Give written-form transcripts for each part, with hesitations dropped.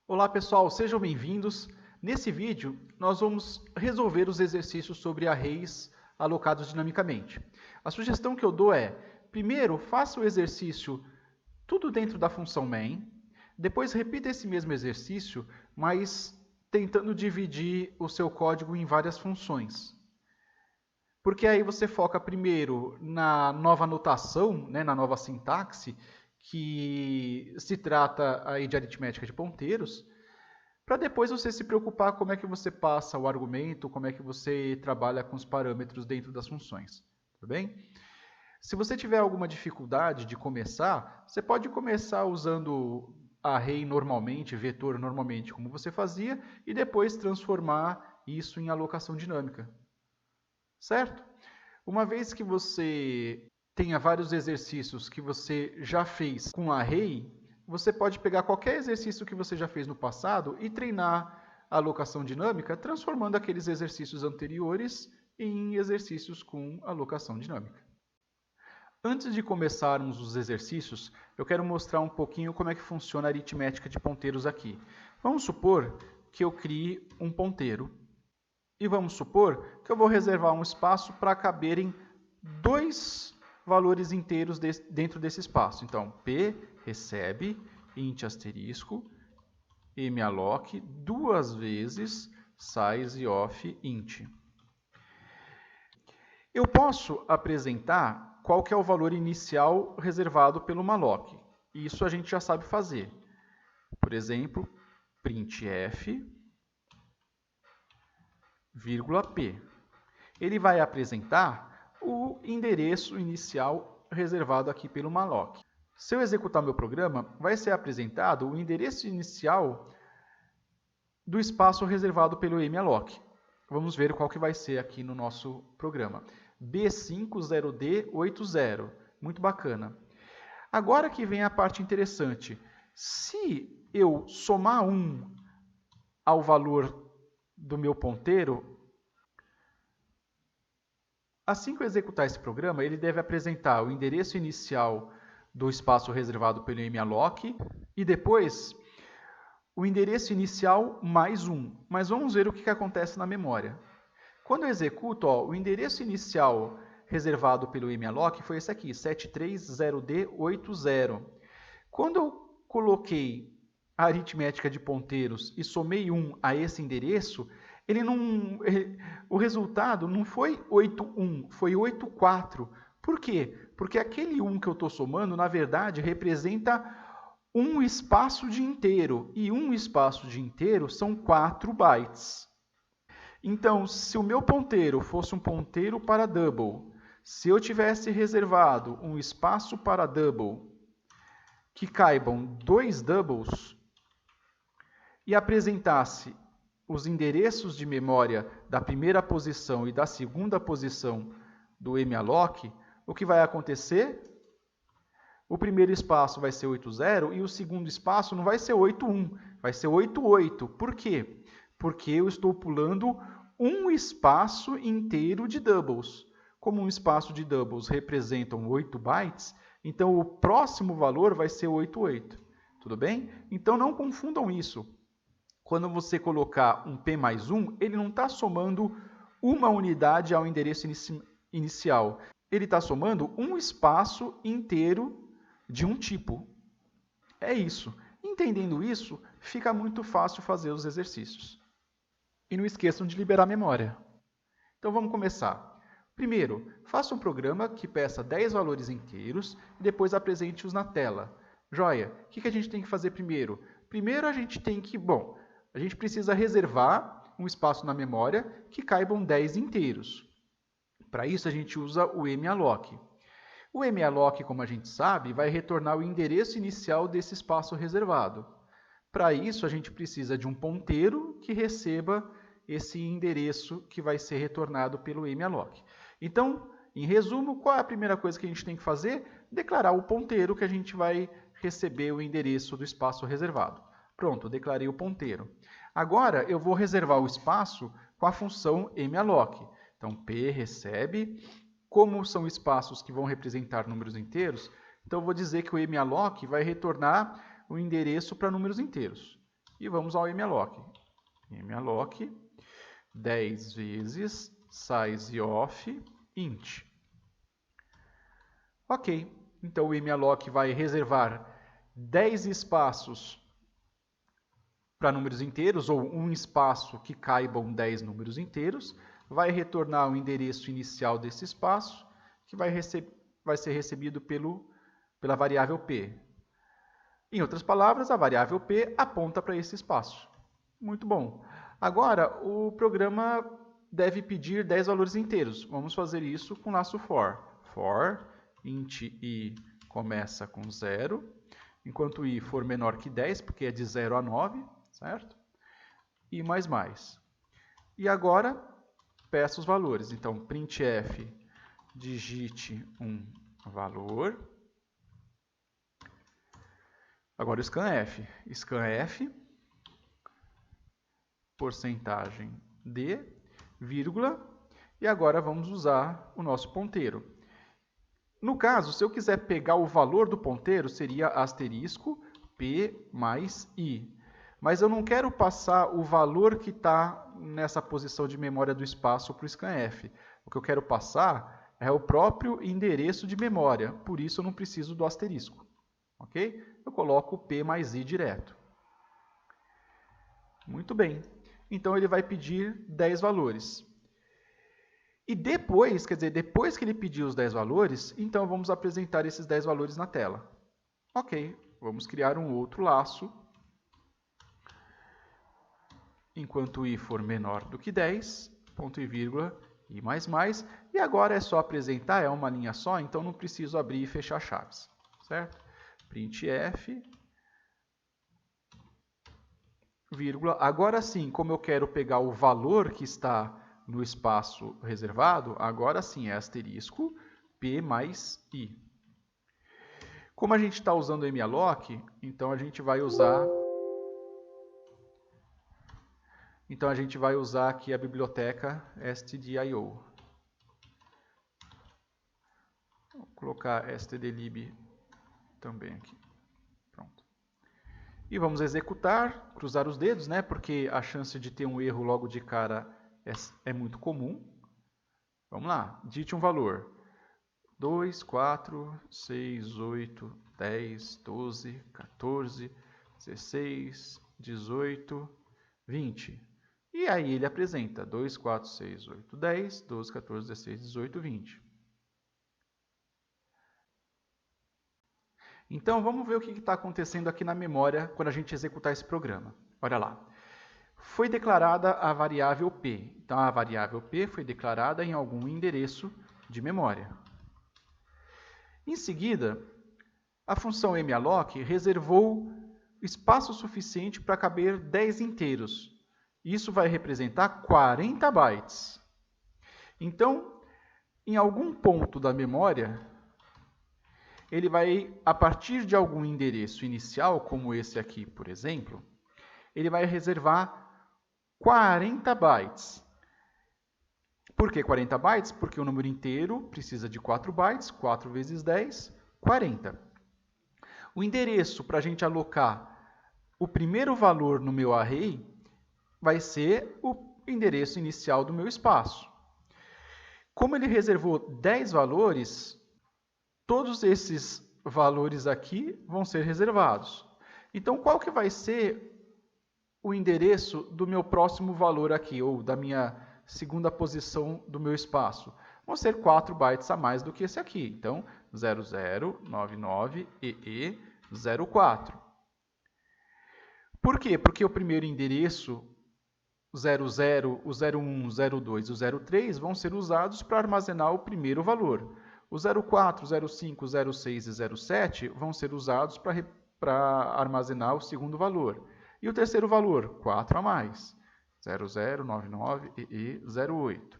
Olá pessoal, sejam bem-vindos. Nesse vídeo, nós vamos resolver os exercícios sobre arrays alocados dinamicamente. A sugestão que eu dou é, primeiro, faça o exercício tudo dentro da função main, depois repita esse mesmo exercício, mas tentando dividir o seu código em várias funções. Porque aí você foca primeiro na nova notação, na nova sintaxe, que se trata aí de aritmética de ponteiros, para depois você se preocupar como é que você passa o argumento, como é que você trabalha com os parâmetros dentro das funções. Tudo bem? Se você tiver alguma dificuldade de começar, você pode começar usando array normalmente, vetor normalmente, como você fazia, e depois transformar isso em alocação dinâmica. Certo? Uma vez que você tenha vários exercícios que você já fez com array, você pode pegar qualquer exercício que você já fez no passado e treinar a alocação dinâmica, transformando aqueles exercícios anteriores em exercícios com alocação dinâmica. Antes de começarmos os exercícios, eu quero mostrar um pouquinho como é que funciona a aritmética de ponteiros aqui. Vamos supor que eu crie um ponteiro. E vamos supor que eu vou reservar um espaço para caberem dois valores inteiros dentro desse espaço. Então, P recebe int asterisco malloc duas vezes size of int. Eu posso apresentar qual que é o valor inicial reservado pelo malloc. Isso a gente já sabe fazer. Por exemplo, printf P. Ele vai apresentar o endereço inicial reservado aqui pelo malloc. Se eu executar meu programa, vai ser apresentado o endereço inicial do espaço reservado pelo malloc. Vamos ver qual que vai ser aqui no nosso programa. B50D80. Muito bacana. Agora que vem a parte interessante. Se eu somar 1 ao valor do meu ponteiro, assim que eu executar esse programa, ele deve apresentar o endereço inicial do espaço reservado pelo malloc e depois o endereço inicial mais 1. Mas vamos ver o que acontece na memória. Quando eu executo, o endereço inicial reservado pelo malloc foi esse aqui, 730D80. Quando eu coloquei a aritmética de ponteiros e somei 1 a esse endereço, o resultado não foi 81, foi 84. Por quê? Porque aquele 1 que eu estou somando, na verdade, representa um espaço de inteiro. E um espaço de inteiro são 4 bytes. Então, se o meu ponteiro fosse um ponteiro para double, se eu tivesse reservado um espaço para double que caibam 2 doubles e apresentasse os endereços de memória da primeira posição e da segunda posição do malloc, o que vai acontecer? O primeiro espaço vai ser 80 e o segundo espaço não vai ser 81, vai ser 88. Por quê? Porque eu estou pulando um espaço inteiro de doubles. Como um espaço de doubles representam 8 bytes, então o próximo valor vai ser 88. Tudo bem? Então não confundam isso. Quando você colocar um P mais 1, ele não está somando uma unidade ao endereço inicial. Ele está somando um espaço inteiro de um tipo. É isso. Entendendo isso, fica muito fácil fazer os exercícios. E não esqueçam de liberar a memória. Então vamos começar. Primeiro, faça um programa que peça 10 valores inteiros e depois apresente-os na tela. Joia, o que a gente tem que fazer primeiro? Primeiro a gente tem que, a gente precisa reservar um espaço na memória que caibam 10 inteiros. Para isso, a gente usa o malloc. O malloc, como a gente sabe, vai retornar o endereço inicial desse espaço reservado. Para isso, a gente precisa de um ponteiro que receba esse endereço que vai ser retornado pelo malloc. Então, em resumo, qual é a primeira coisa que a gente tem que fazer? Declarar o ponteiro que a gente vai receber o endereço do espaço reservado. Pronto, declarei o ponteiro. Agora, eu vou reservar o espaço com a função malloc. Então, P recebe. Como são espaços que vão representar números inteiros, então eu vou dizer que o malloc vai retornar o endereço para números inteiros. E vamos ao malloc. Malloc 10 vezes size of int. Ok, então o malloc vai reservar 10 espaços para números inteiros, ou um espaço que caibam 10 números inteiros, vai retornar o endereço inicial desse espaço, que vai ser recebido pela variável p. Em outras palavras, a variável p aponta para esse espaço. Muito bom. Agora, o programa deve pedir 10 valores inteiros. Vamos fazer isso com o laço for. For int i começa com 0, enquanto i for menor que 10, porque é de 0 a 9, certo? E mais. E agora, peço os valores. Então, printf, digite um valor. Agora o scanf. Scanf, porcentagem de, vírgula, e agora vamos usar o nosso ponteiro. No caso, se eu quiser pegar o valor do ponteiro, seria asterisco p mais i. Mas eu não quero passar o valor que está nessa posição de memória do espaço para o scanf. O que eu quero passar é o próprio endereço de memória, por isso eu não preciso do asterisco. Ok? Eu coloco p mais i direto. Muito bem. Então ele vai pedir 10 valores. E depois, depois que ele pedir os 10 valores, então vamos apresentar esses 10 valores na tela. Ok, vamos criar um outro laço. Enquanto i for menor do que 10, ponto e vírgula, i mais. E agora é só apresentar, é uma linha só, então não preciso abrir e fechar chaves. Certo? Printf, vírgula. Agora sim, como eu quero pegar o valor que está no espaço reservado, agora sim é asterisco p mais i. Como a gente está usando o malloc, então a gente vai usar aqui a biblioteca stdio. Vou colocar stdlib também aqui. Pronto. E vamos executar, cruzar os dedos, né? Porque a chance de ter um erro logo de cara é muito comum. Vamos lá, digite um valor. 2, 4, 6, 8, 10, 12, 14, 16, 18, 20. E aí ele apresenta 2, 4, 6, 8, 10, 12, 14, 16, 18, 20. Então vamos ver o que está acontecendo aqui na memória quando a gente executar esse programa. Olha lá. Foi declarada a variável p. Então a variável p foi declarada em algum endereço de memória. Em seguida, a função malloc reservou espaço suficiente para caber 10 inteiros. Isso vai representar 40 bytes. Então, em algum ponto da memória, ele vai, a partir de algum endereço inicial, como esse aqui, por exemplo, ele vai reservar 40 bytes. Por que 40 bytes? Porque o número inteiro precisa de 4 bytes, 4 vezes 10, 40. O endereço para a gente alocar o primeiro valor no meu array vai ser o endereço inicial do meu espaço. Como ele reservou 10 valores, todos esses valores aqui vão ser reservados. Então, qual que vai ser o endereço do meu próximo valor aqui, ou da minha segunda posição do meu espaço? Vão ser 4 bytes a mais do que esse aqui. Então, 0099EE04. Por quê? Porque o primeiro endereço, 00, o 01, o 02 e o 03, vão ser usados para armazenar o primeiro valor. O 04, 05, 06 e 07 vão ser usados para armazenar o segundo valor. E o terceiro valor, 4 a mais, 0099EE08.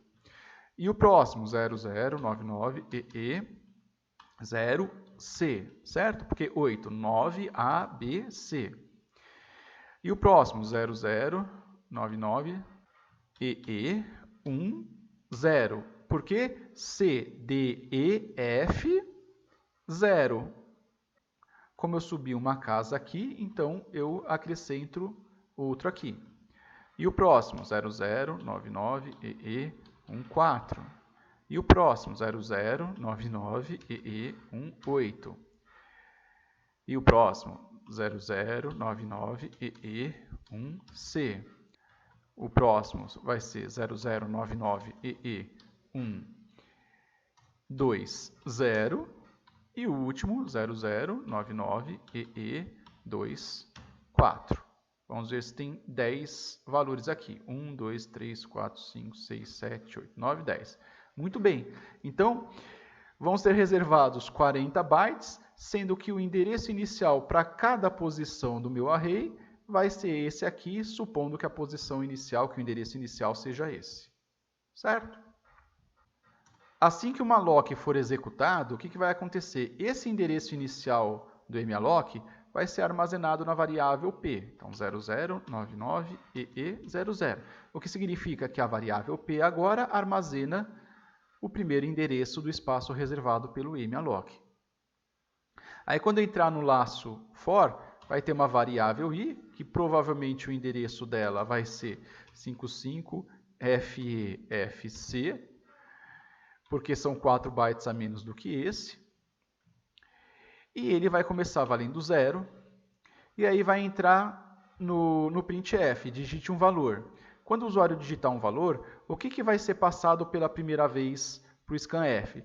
E o próximo, 0099EE0C, certo? Porque 8, 9ABC. E o próximo, 0099EE10. Por quê? CDEF0. Como eu subi uma casa aqui, então eu acrescento outro aqui. E o próximo, 0099EE14. E o próximo, 0099EE18. E o próximo, 0099EE1C. O próximo vai ser 0099EE120. E o último, 0099EE24. Vamos ver se tem 10 valores aqui. 1, 2, 3, 4, 5, 6, 7, 8, 9, 10. Muito bem. Então, vão ser reservados 40 bytes, sendo que o endereço inicial para cada posição do meu array vai ser esse aqui, supondo que a posição inicial, que o endereço inicial seja esse. Certo? Assim que o malloc for executado, o que vai acontecer? Esse endereço inicial do malloc vai ser armazenado na variável p. Então, 0099EE00. O que significa que a variável p agora armazena o primeiro endereço do espaço reservado pelo malloc. Aí, quando eu entrar no laço for, vai ter uma variável i, que provavelmente o endereço dela vai ser 55FEFC, porque são 4 bytes a menos do que esse. E ele vai começar valendo 0, e aí vai entrar no printf, digite um valor. Quando o usuário digitar um valor, o que vai ser passado pela primeira vez para o scanf?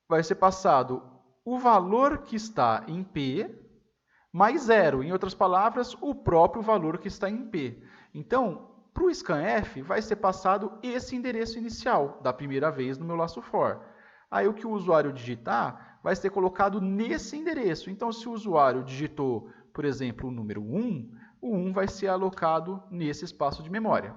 Vai ser passado o valor que está em P mais 0. Em outras palavras, o próprio valor que está em P. Então, para o scanf, vai ser passado esse endereço inicial da primeira vez no meu laço for. Aí, o que o usuário digitar vai ser colocado nesse endereço. Então, se o usuário digitou, por exemplo, o número 1, o 1 vai ser alocado nesse espaço de memória.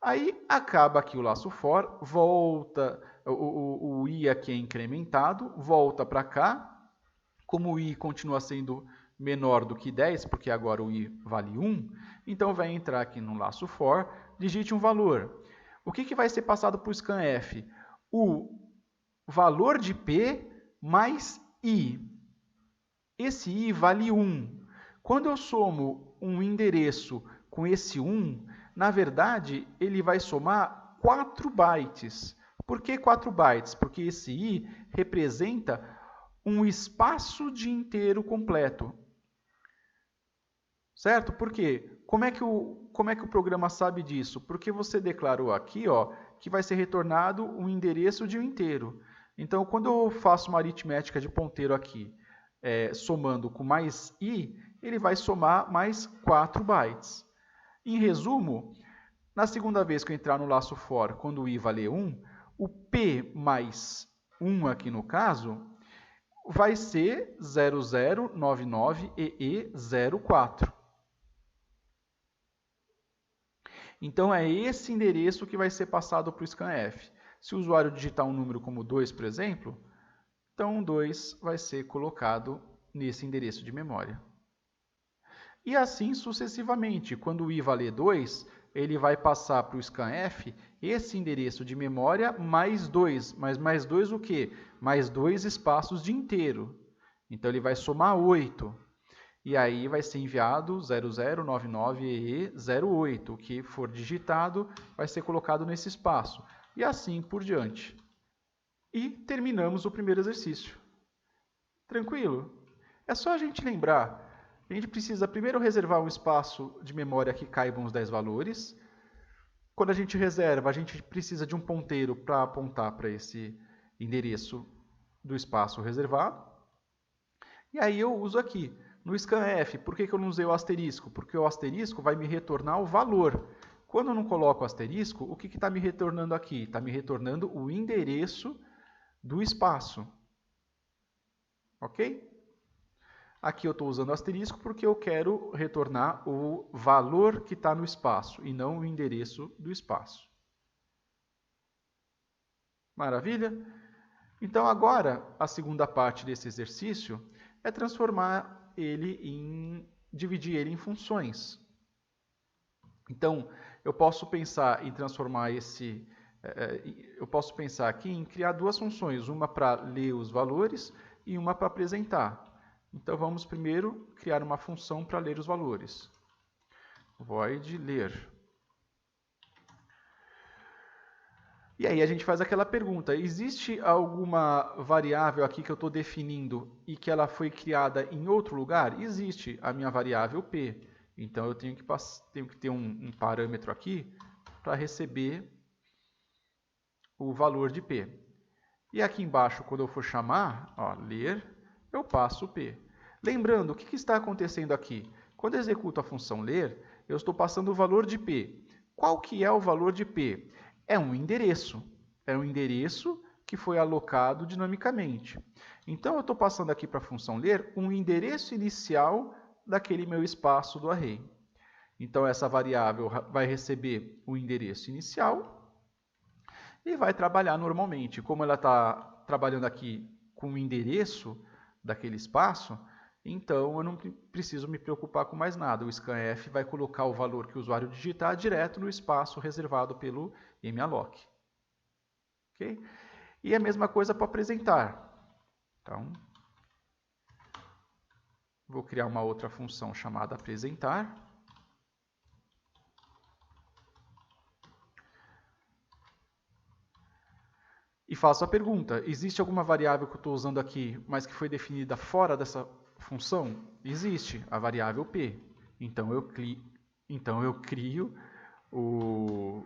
Aí, acaba aqui o laço for, volta, o i aqui é incrementado, volta para cá. Como o i continua sendo menor do que 10, porque agora o i vale 1, então vai entrar aqui no laço for, digite um valor. O que vai ser passado para o scanf? O valor de P mais I. Esse I vale 1. Quando eu somo um endereço com esse 1, na verdade, ele vai somar 4 bytes. Por que 4 bytes? Porque esse I representa um espaço de inteiro completo. Certo? Por quê? Como é que o programa sabe disso? Porque você declarou aqui, ó, que vai ser retornado um endereço de um inteiro. Então, quando eu faço uma aritmética de ponteiro aqui, somando com mais i, ele vai somar mais 4 bytes. Em resumo, na segunda vez que eu entrar no laço for, quando o i valer 1, o p mais 1 aqui no caso vai ser 0099EE04. Então, é esse endereço que vai ser passado para o scanf. Se o usuário digitar um número como 2, por exemplo, então 2 vai ser colocado nesse endereço de memória. E assim sucessivamente. Quando o i valer 2, ele vai passar para o scanf esse endereço de memória mais 2. Mas mais 2 o quê? Mais 2 espaços de inteiro. Então, ele vai somar 8. E aí vai ser enviado 0099EE08. O que for digitado vai ser colocado nesse espaço. E assim por diante. E terminamos o primeiro exercício. Tranquilo? É só a gente lembrar. A gente precisa primeiro reservar um espaço de memória que caibam os 10 valores. Quando a gente reserva, a gente precisa de um ponteiro para apontar para esse endereço do espaço reservado. E aí eu uso aqui. No scanf, por que eu não usei o asterisco? Porque o asterisco vai me retornar o valor. Quando eu não coloco o asterisco, o que está me retornando aqui? Está me retornando o endereço do espaço. Ok? Aqui eu estou usando o asterisco porque eu quero retornar o valor que está no espaço e não o endereço do espaço. Maravilha? Então agora, a segunda parte desse exercício é dividir ele em funções. Então, eu posso pensar em transformar eu posso pensar aqui em criar duas funções, uma para ler os valores e uma para apresentar. Então, vamos primeiro criar uma função para ler os valores. void ler. E aí a gente faz aquela pergunta, existe alguma variável aqui que eu estou definindo e que ela foi criada em outro lugar? Existe a minha variável p. Então eu tenho que ter um parâmetro aqui para receber o valor de p. E aqui embaixo, quando eu for chamar, ó, ler, eu passo p. Lembrando, o que está acontecendo aqui? Quando eu executo a função ler, eu estou passando o valor de p. Qual que é o valor de p? É um endereço. É um endereço que foi alocado dinamicamente. Então, eu estou passando aqui para a função ler um endereço inicial daquele meu espaço do array. Então, essa variável vai receber o endereço inicial e vai trabalhar normalmente. Como ela está trabalhando aqui com o endereço daquele espaço, então eu não preciso me preocupar com mais nada. O scanf vai colocar o valor que o usuário digitar direto no espaço reservado pelo malloc. Okay? E a mesma coisa para apresentar. Então, vou criar uma outra função chamada apresentar. E faço a pergunta, existe alguma variável que eu estou usando aqui, mas que foi definida fora dessa função? Existe a variável p. Então eu crio o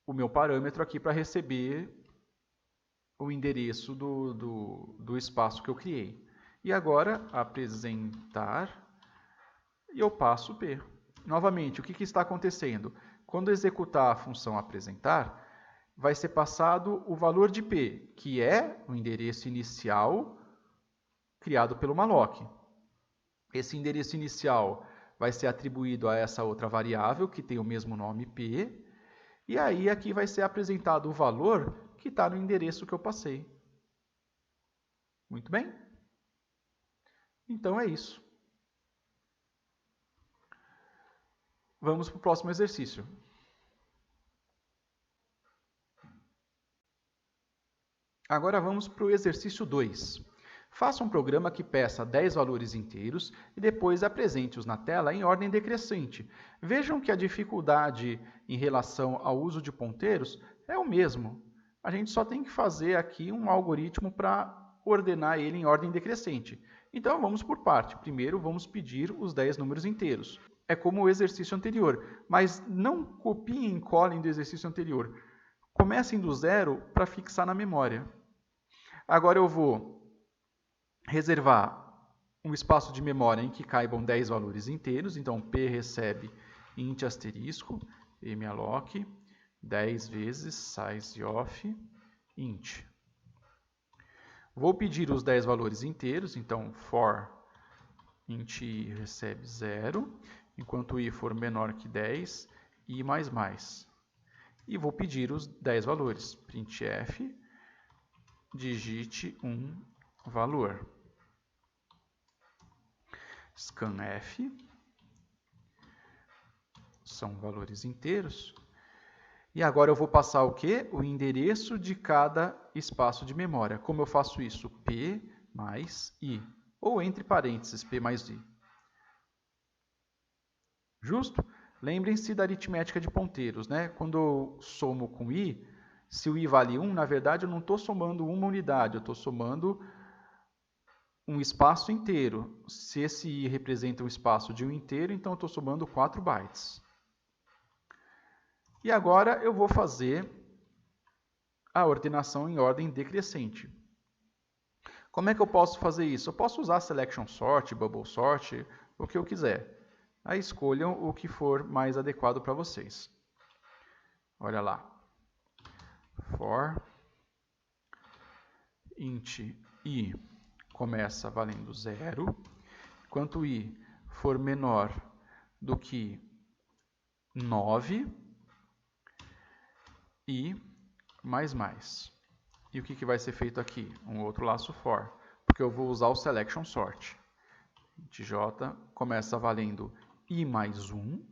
meu parâmetro aqui para receber o endereço do espaço que eu criei. E agora, apresentar, e eu passo p. Novamente, o que está acontecendo? Quando eu executar a função apresentar, vai ser passado o valor de p, que é o endereço inicial criado pelo malloc. Esse endereço inicial vai ser atribuído a essa outra variável, que tem o mesmo nome p, e aí aqui vai ser apresentado o valor que está no endereço que eu passei. Muito bem? Então é isso. Vamos para o próximo exercício. Agora vamos para o exercício 2. Faça um programa que peça 10 valores inteiros e depois apresente-os na tela em ordem decrescente. Vejam que a dificuldade em relação ao uso de ponteiros é o mesmo. A gente só tem que fazer aqui um algoritmo para ordenar ele em ordem decrescente. Então vamos por parte. Primeiro vamos pedir os 10 números inteiros. É como o exercício anterior, mas não copiem e colhem do exercício anterior. Comecem do zero para fixar na memória. Agora eu vou reservar um espaço de memória em que caibam 10 valores inteiros. Então, p recebe int asterisco, malloc, 10 vezes sizeof int. Vou pedir os 10 valores inteiros. Então, for int i recebe 0, enquanto i for menor que 10, i mais mais. E vou pedir os 10 valores. Printf, digite um valor. Scanf, são valores inteiros. E agora eu vou passar o quê? O endereço de cada espaço de memória. Como eu faço isso? P mais I. Ou entre parênteses, P mais I. Justo? Lembrem-se da aritmética de ponteiros, né? Quando eu somo com I, se o I vale 1, na verdade eu não estou somando uma unidade, eu estou somando um espaço inteiro. Se esse I representa um espaço de um inteiro, então eu estou somando 4 bytes. E agora eu vou fazer a ordenação em ordem decrescente. Como é que eu posso fazer isso? Eu posso usar selection sort, bubble sort, o que eu quiser. Aí escolham o que for mais adequado para vocês. Olha lá. For int I começa valendo 0. Enquanto I for menor do que 9, I mais mais. E o que vai ser feito aqui? Um outro laço for, porque eu vou usar o selection sort. J começa valendo I mais 1,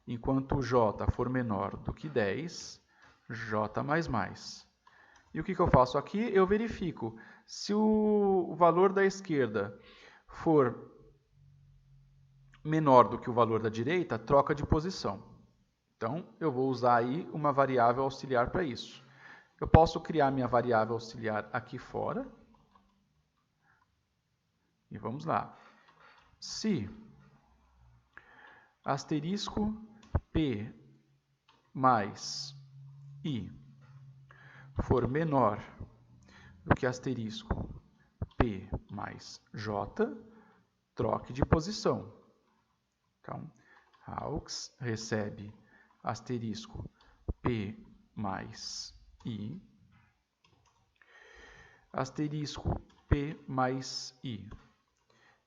enquanto J for menor do que 10, J mais mais. E o que eu faço aqui? Eu verifico. Se o valor da esquerda for menor do que o valor da direita, troca de posição. Então, eu vou usar aí uma variável auxiliar para isso. Eu posso criar minha variável auxiliar aqui fora. E vamos lá. Se asterisco P mais I for menor do que asterisco P mais J, troque de posição. Então, AUX recebe asterisco P mais I, asterisco P mais I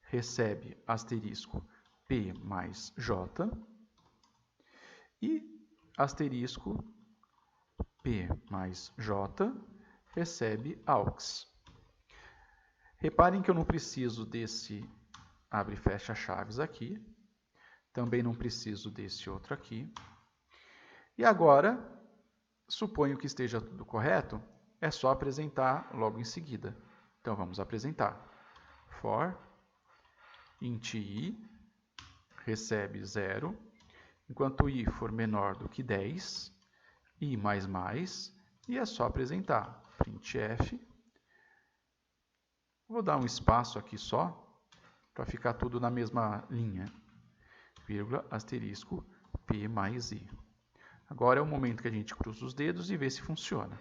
recebe asterisco P mais J e asterisco P mais J recebe AUX. Reparem que eu não preciso desse abre e fecha chaves aqui. Também não preciso desse outro aqui. E agora, suponho que esteja tudo correto, é só apresentar logo em seguida. Então, vamos apresentar. For int i recebe 0, enquanto i for menor do que 10, i mais mais, e é só apresentar. Printf. Vou dar um espaço aqui só, para ficar tudo na mesma linha. Vírgula, asterisco, P mais I. Agora é o momento que a gente cruza os dedos e vê se funciona.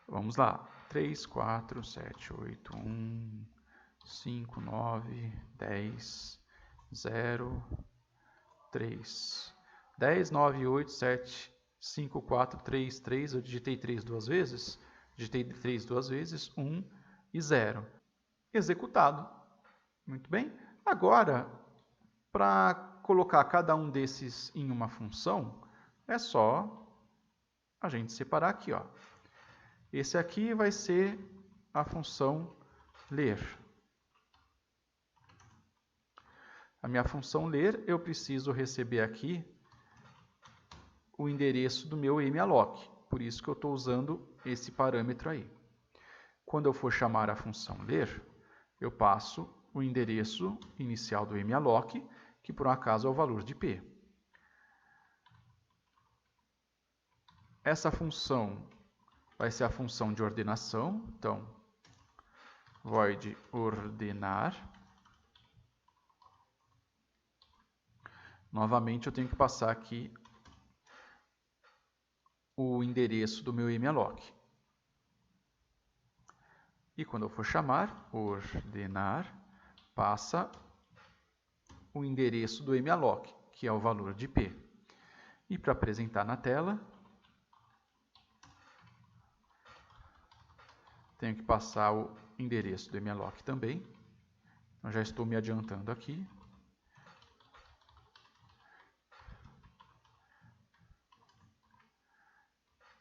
Vamos lá. 3, 4, 7, 8, 1, 5, 9, 10, 0, 3. 10, 9, 8, 7, 5, 4, 3, 3. Eu digitei 3 duas vezes. Digitei 3 duas vezes, 1 e 0. Executado. Muito bem. Agora, para colocar cada um desses em uma função, é só a gente separar aqui. Ó. Esse aqui vai ser a função ler. A minha função ler, eu preciso receber aqui o endereço do meu malloc. Por isso que eu estou usando esse parâmetro aí. Quando eu for chamar a função ler, eu passo o endereço inicial do malloc, que por um acaso é o valor de P. Essa função vai ser a função de ordenação. Então, void ordenar. Novamente, eu tenho que passar aqui o endereço do meu malloc. E quando eu for chamar, ordenar, passa o endereço do malloc, que é o valor de P. E para apresentar na tela, tenho que passar o endereço do malloc também. Então, já estou me adiantando aqui.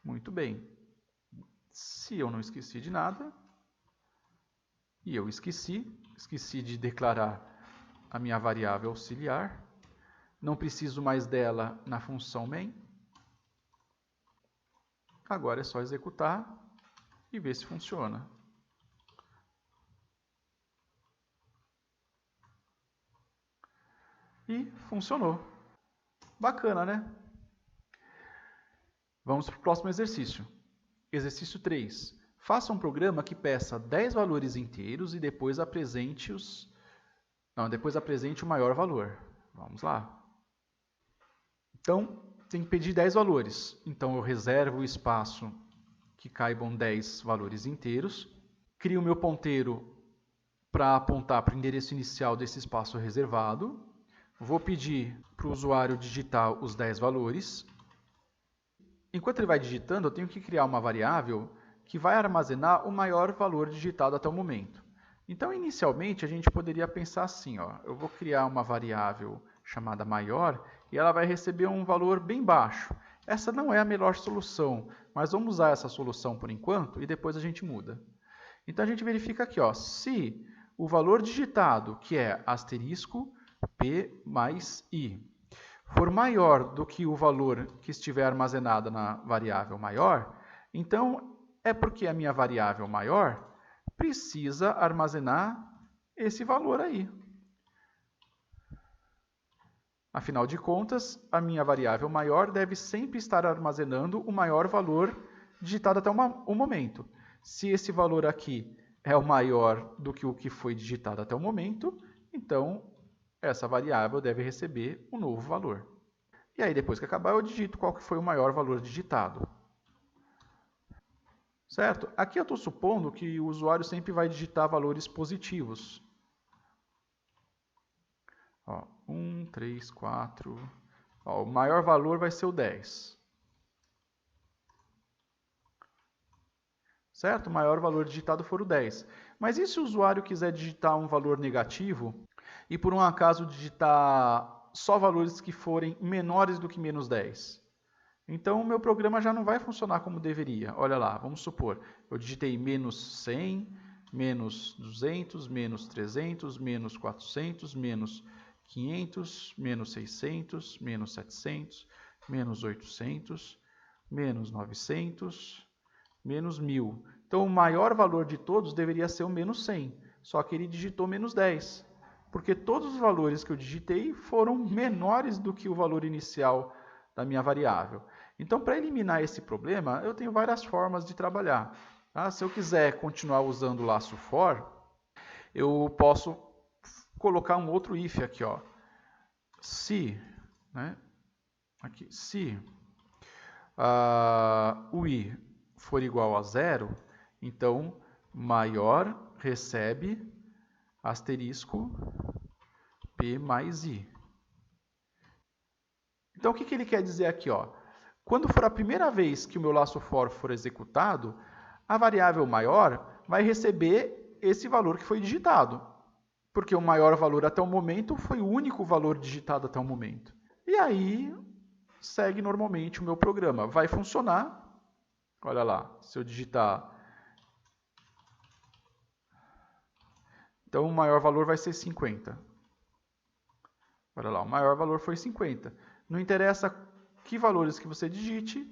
Muito bem. Se eu não esqueci de nada, e eu esqueci de declarar a minha variável auxiliar, não preciso mais dela na função main. Agora é só executar e ver se funciona. E funcionou. Bacana, né? Vamos para o próximo exercício. Exercício 3. Faça um programa que peça 10 valores inteiros e depois apresente o maior valor. Vamos lá. Então, tem que pedir 10 valores. Então, eu reservo o espaço que caibam 10 valores inteiros. Crio o meu ponteiro para apontar para o endereço inicial desse espaço reservado. Vou pedir para o usuário digitar os 10 valores. Enquanto ele vai digitando, eu tenho que criar uma variável que vai armazenar o maior valor digitado até o momento. Então, inicialmente, a gente poderia pensar assim, ó, eu vou criar uma variável chamada maior e ela vai receber um valor bem baixo. Essa não é a melhor solução, mas vamos usar essa solução por enquanto e depois a gente muda. Então, a gente verifica aqui, ó, se o valor digitado, que é asterisco P mais I, for maior do que o valor que estiver armazenado na variável maior, então é porque a minha variável maior precisa armazenar esse valor aí. Afinal de contas, a minha variável maior deve sempre estar armazenando o maior valor digitado até o momento. Se esse valor aqui é o maior do que o que foi digitado até o momento, então essa variável deve receber um novo valor. E aí, depois que acabar, eu digito qual que foi o maior valor digitado. Certo? Aqui eu estou supondo que o usuário sempre vai digitar valores positivos. 1, 3, 4. O maior valor vai ser o 10. Certo? O maior valor digitado for o 10. Mas e se o usuário quiser digitar um valor negativo e por um acaso digitar só valores que forem menores do que menos 10? Então, o meu programa já não vai funcionar como deveria. Olha lá, vamos supor, eu digitei menos 100, menos 200, menos 300, menos 400, menos 500, menos 600, menos 700, menos 800, menos 900, menos 1000. Então, o maior valor de todos deveria ser o menos 100, só que ele digitou menos 10, porque todos os valores que eu digitei foram menores do que o valor inicial da minha variável. Então, para eliminar esse problema, eu tenho várias formas de trabalhar. Tá? Se eu quiser continuar usando o laço for, eu posso colocar um outro if aqui, ó. Se, né? Aqui, se o i for igual a 0, então maior recebe asterisco p mais i. Então, o que ele quer dizer aqui? Ó? Quando for a primeira vez que o meu laço for executado, a variável maior vai receber esse valor que foi digitado, porque o maior valor até o momento foi o único valor digitado até o momento. E aí, segue normalmente o meu programa. Vai funcionar. Olha lá, se eu digitar... Então, o maior valor vai ser 50. Olha lá, o maior valor foi 50. Não interessa que valores que você digite,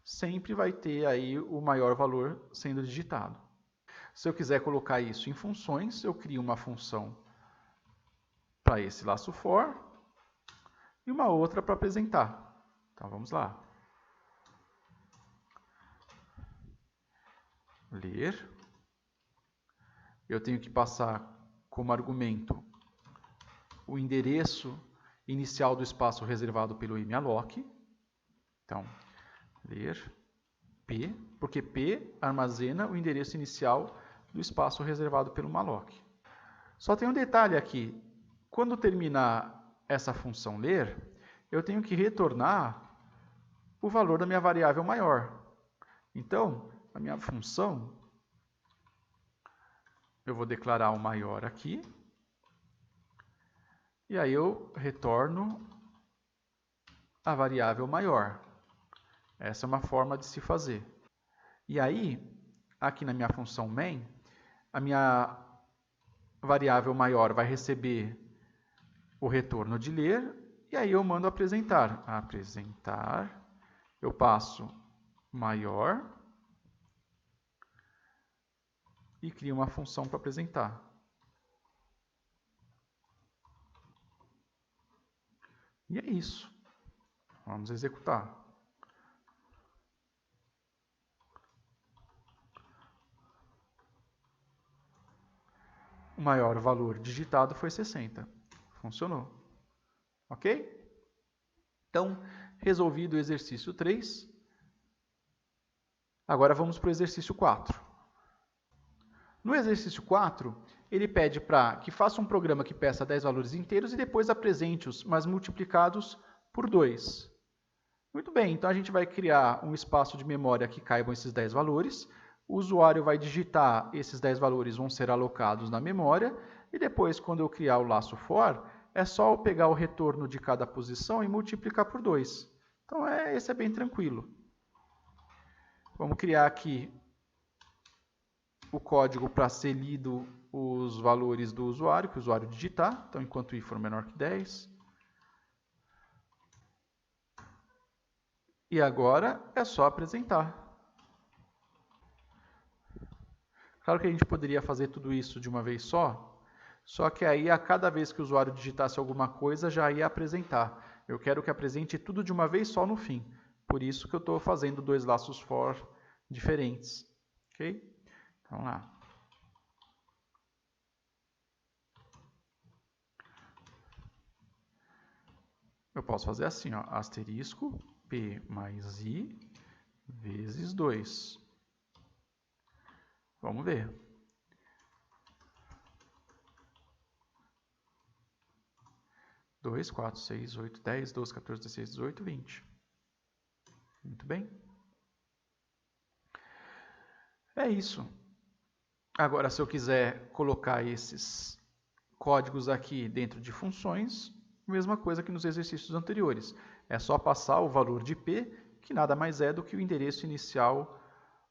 sempre vai ter aí o maior valor sendo digitado. Se eu quiser colocar isso em funções, eu crio uma função para esse laço for e uma outra para apresentar. Então, vamos lá. Ler. Eu tenho que passar como argumento o endereço inicial do espaço reservado pelo malloc. Então, ler p, porque p armazena o endereço inicial do espaço reservado pelo malloc. Só tem um detalhe aqui. Quando terminar essa função ler, eu tenho que retornar o valor da minha variável maior. Então, a minha função, eu vou declarar o maior aqui. E aí eu retorno a variável maior. Essa é uma forma de se fazer. E aí, aqui na minha função main, a minha variável maior vai receber o retorno de ler, e aí eu mando apresentar. Apresentar, eu passo maior e crio uma função para apresentar. E é isso. Vamos executar. O maior valor digitado foi 60. Funcionou. Ok? Então, resolvido o exercício 3. Agora vamos para o exercício 4. No exercício 4, ele pede para que faça um programa que peça 10 valores inteiros e depois apresente-os, mas multiplicados por 2. Muito bem, então a gente vai criar um espaço de memória que caibam esses 10 valores. O usuário vai digitar, esses 10 valores vão ser alocados na memória, e depois, quando eu criar o laço for, é só eu pegar o retorno de cada posição e multiplicar por 2. Então, esse é bem tranquilo. Vamos criar aqui o código para ser lido os valores do usuário, que o usuário digitar. Então, enquanto i for menor que 10. E agora é só apresentar. Claro que a gente poderia fazer tudo isso de uma vez só, Só que aí, a cada vez que o usuário digitasse alguma coisa, já ia apresentar. Eu quero que apresente tudo de uma vez só no fim. Por isso que eu estou fazendo dois laços for diferentes. Ok? Então, vamos lá. Eu posso fazer assim, ó, asterisco P mais I vezes 2. Vamos ver. 2, 4, 6, 8, 10, 12, 14, 16, 18, 20. Muito bem. É isso. Agora, se eu quiser colocar esses códigos aqui dentro de funções, mesma coisa que nos exercícios anteriores. É só passar o valor de P, que nada mais é do que o endereço inicial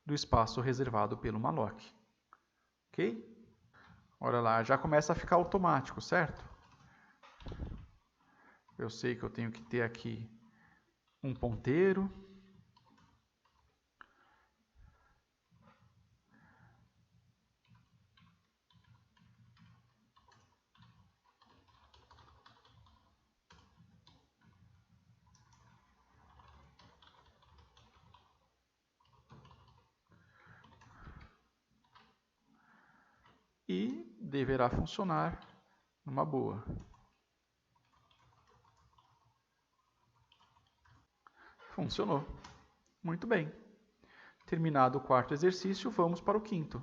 do espaço reservado pelo malloc. Ok? Olha lá, já começa a ficar automático, certo? Eu sei que eu tenho que ter aqui um ponteiro. E deverá funcionar numa boa. Funcionou. Muito bem. Terminado o quarto exercício, vamos para o quinto.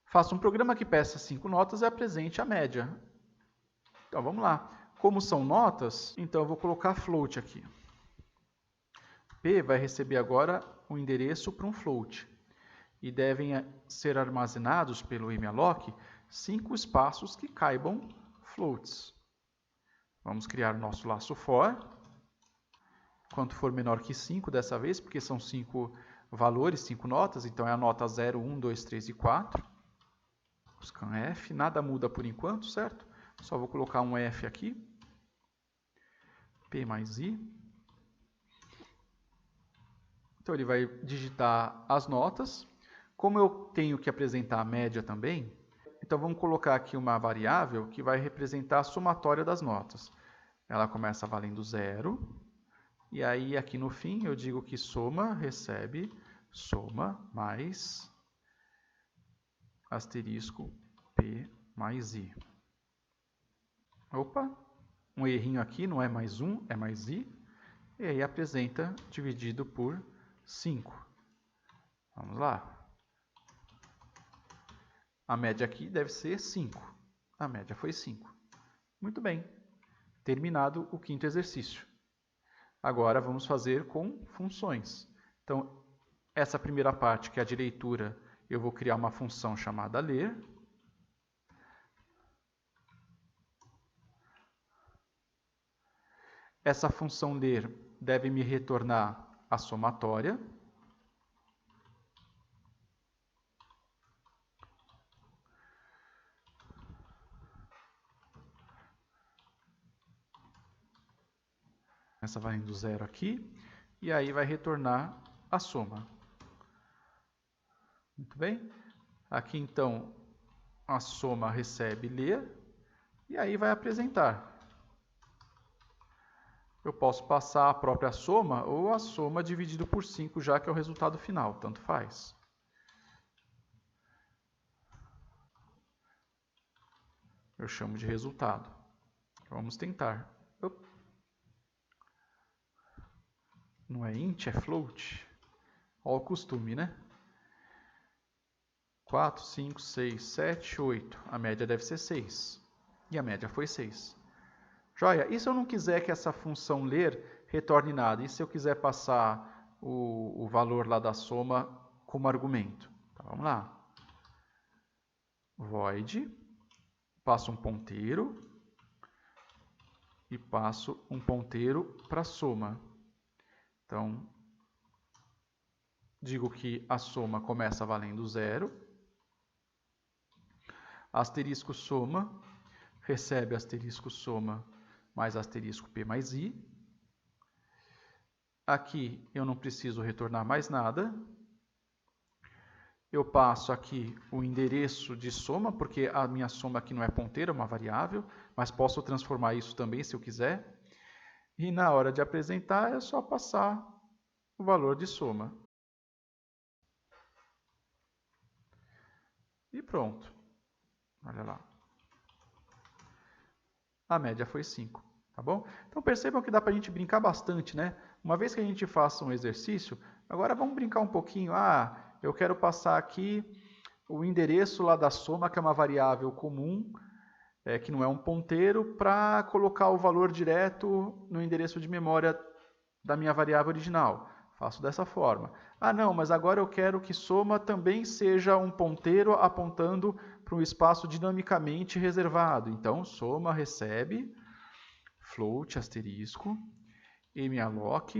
Faça um programa que peça 5 notas e apresente a média. Então, vamos lá. Como são notas, então eu vou colocar float aqui. P vai receber agora o endereço para um float. E devem ser armazenados pelo malloc 5 espaços que caibam floats. Vamos criar o nosso laço for. Quanto for menor que 5 dessa vez, porque são 5 valores, 5 notas, então é a nota 0, 1, 2, 3 e 4. Scanf, nada muda por enquanto, certo? Só vou colocar um F aqui. P mais I. Então ele vai digitar as notas. Como eu tenho que apresentar a média também, então vamos colocar aqui uma variável que vai representar a somatória das notas. Ela começa valendo 0. E aí aqui no fim eu digo que soma recebe soma mais asterisco P mais I. Opa, um errinho aqui, não é mais 1, é mais I. E aí apresenta dividido por 5. Vamos lá. A média aqui deve ser 5. A média foi 5. Muito bem. Terminado o quinto exercício. Agora vamos fazer com funções. Então, essa primeira parte, que é a de leitura, eu vou criar uma função chamada ler. Essa função ler deve me retornar a somatória. Essa vai indo 0 aqui. E aí vai retornar a soma. Muito bem. Aqui, então, a soma recebe ler. E aí vai apresentar. Eu posso passar a própria soma ou a soma dividido por 5, já que é o resultado final. Tanto faz. Eu chamo de resultado. Vamos tentar. Não é int, é float. Olha o costume, né? 4, 5, 6, 7, 8. A média deve ser 6. E a média foi 6. Joia, e se eu não quiser que essa função ler retorne nada? E se eu quiser passar o valor lá da soma como argumento? Então, vamos lá. Void, passo um ponteiro e passo um ponteiro para a soma. Então, digo que a soma começa valendo 0. Asterisco soma recebe asterisco soma mais asterisco P mais I. Aqui eu não preciso retornar mais nada. Eu passo aqui o endereço de soma, porque a minha soma aqui não é ponteiro, é uma variável, mas posso transformar isso também se eu quiser. E na hora de apresentar é só passar o valor de soma. E pronto. Olha lá. A média foi 5, tá bom? Então percebam que dá para a gente brincar bastante, né? Uma vez que a gente faça um exercício, agora vamos brincar um pouquinho. Eu quero passar aqui o endereço lá da soma, que é uma variável comum, que não é um ponteiro, para colocar o valor direto no endereço de memória da minha variável original. Faço dessa forma. Não, mas agora eu quero que soma também seja um ponteiro apontando para um espaço dinamicamente reservado. Então, soma recebe float asterisco malloc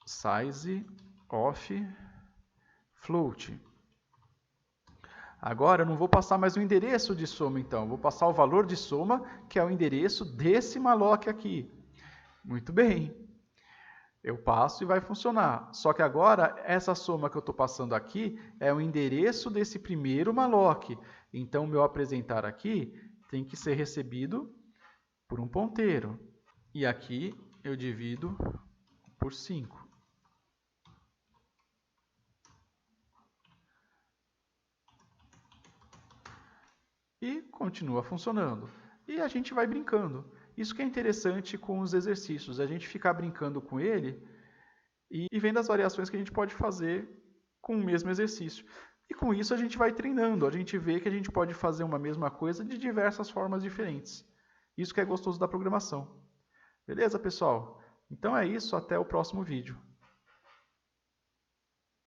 size of float. Agora eu não vou passar mais o endereço de soma, então. Eu vou passar o valor de soma, que é o endereço desse malloc aqui. Muito bem. Eu passo e vai funcionar. Só que agora, essa soma que eu estou passando aqui é o endereço desse primeiro malloc. Então, o meu apresentar aqui tem que ser recebido por um ponteiro. E aqui eu divido por 5. E continua funcionando. E a gente vai brincando. Isso que é interessante com os exercícios, a gente ficar brincando com ele e vendo as variações que a gente pode fazer com o mesmo exercício. E com isso a gente vai treinando, a gente vê que a gente pode fazer uma mesma coisa de diversas formas diferentes. Isso que é gostoso da programação. Beleza, pessoal? Então é isso, até o próximo vídeo.